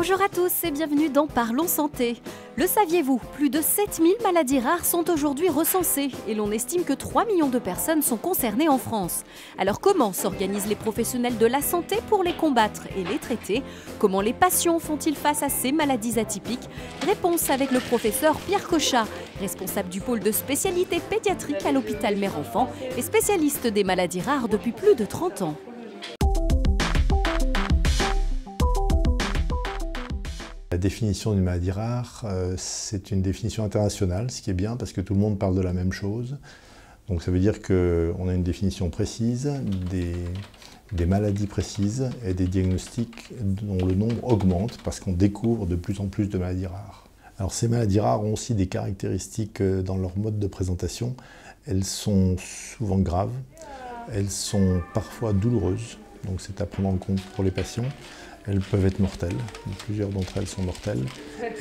Bonjour à tous et bienvenue dans Parlons Santé. Le saviez-vous? Plus de 7000 maladies rares sont aujourd'hui recensées et l'on estime que 3 millions de personnes sont concernées en France. Alors comment s'organisent les professionnels de la santé pour les combattre et les traiter? Comment les patients font-ils face à ces maladies atypiques? Réponse avec le professeur Pierre Cochat, responsable du pôle de spécialité pédiatrique à l'hôpital Mère-Enfant et spécialiste des maladies rares depuis plus de 30 ans. La définition d'une maladie rare, c'est une définition internationale, ce qui est bien parce que tout le monde parle de la même chose. Donc ça veut dire qu'on a une définition précise, des maladies précises et des diagnostics dont le nombre augmente parce qu'on découvre de plus en plus de maladies rares. Alors ces maladies rares ont aussi des caractéristiques dans leur mode de présentation. Elles sont souvent graves, elles sont parfois douloureuses, donc c'est à prendre en compte pour les patients. Elles peuvent être mortelles, plusieurs d'entre elles sont mortelles.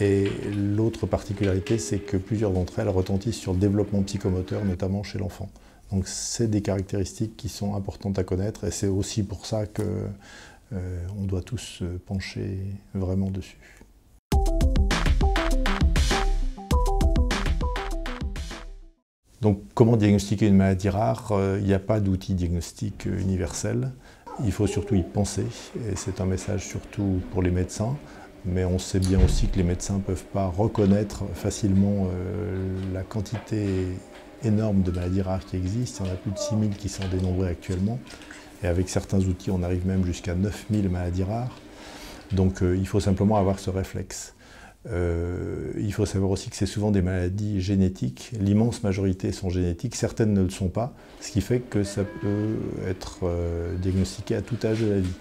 Et l'autre particularité, c'est que plusieurs d'entre elles retentissent sur le développement psychomoteur, notamment chez l'enfant. Donc c'est des caractéristiques qui sont importantes à connaître et c'est aussi pour ça qu'on doit tous se pencher vraiment dessus. Donc comment diagnostiquer une maladie rare? Il n'y a pas d'outil diagnostic universel. Il faut surtout y penser, et c'est un message surtout pour les médecins, mais on sait bien aussi que les médecins ne peuvent pas reconnaître facilement la quantité énorme de maladies rares qui existent. Il y en a plus de 6000 qui sont dénombrées actuellement, et avec certains outils, on arrive même jusqu'à 9000 maladies rares. Donc il faut simplement avoir ce réflexe. Il faut savoir aussi que c'est souvent des maladies génétiques, l'immense majorité sont génétiques, certaines ne le sont pas, ce qui fait que ça peut être diagnostiqué à tout âge de la vie.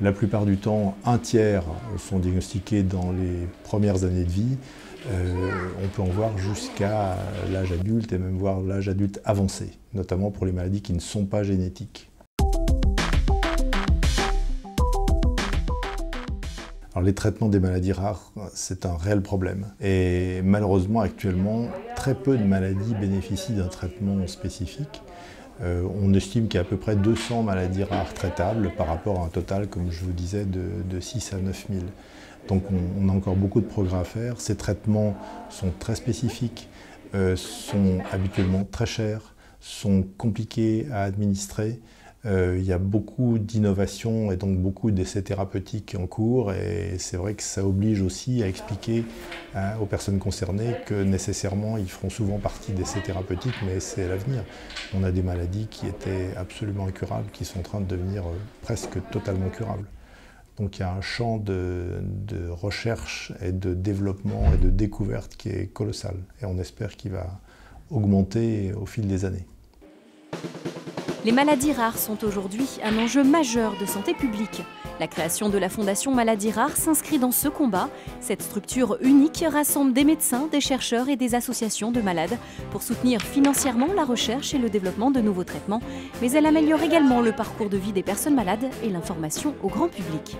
La plupart du temps, un tiers sont diagnostiqués dans les premières années de vie, on peut en voir jusqu'à l'âge adulte et même voir l'âge adulte avancé, notamment pour les maladies qui ne sont pas génétiques. Alors, les traitements des maladies rares, c'est un réel problème. Et malheureusement, actuellement, très peu de maladies bénéficient d'un traitement spécifique. On estime qu'il y a à peu près 200 maladies rares traitables par rapport à un total, comme je vous disais, de 6 à 9 000. Donc on a encore beaucoup de progrès à faire. Ces traitements sont très spécifiques, sont habituellement très chers, sont compliqués à administrer. Il y a beaucoup d'innovations et donc beaucoup d'essais thérapeutiques en cours et c'est vrai que ça oblige aussi à expliquer aux personnes concernées que nécessairement ils feront souvent partie d'essais thérapeutiques, mais c'est l'avenir. On a des maladies qui étaient absolument incurables, qui sont en train de devenir presque totalement curables. Donc il y a un champ de recherche et de développement et de découverte qui est colossal et on espère qu'il va augmenter au fil des années. Les maladies rares sont aujourd'hui un enjeu majeur de santé publique. La création de la Fondation Maladies Rares s'inscrit dans ce combat. Cette structure unique rassemble des médecins, des chercheurs et des associations de malades pour soutenir financièrement la recherche et le développement de nouveaux traitements. Mais elle améliore également le parcours de vie des personnes malades et l'information au grand public.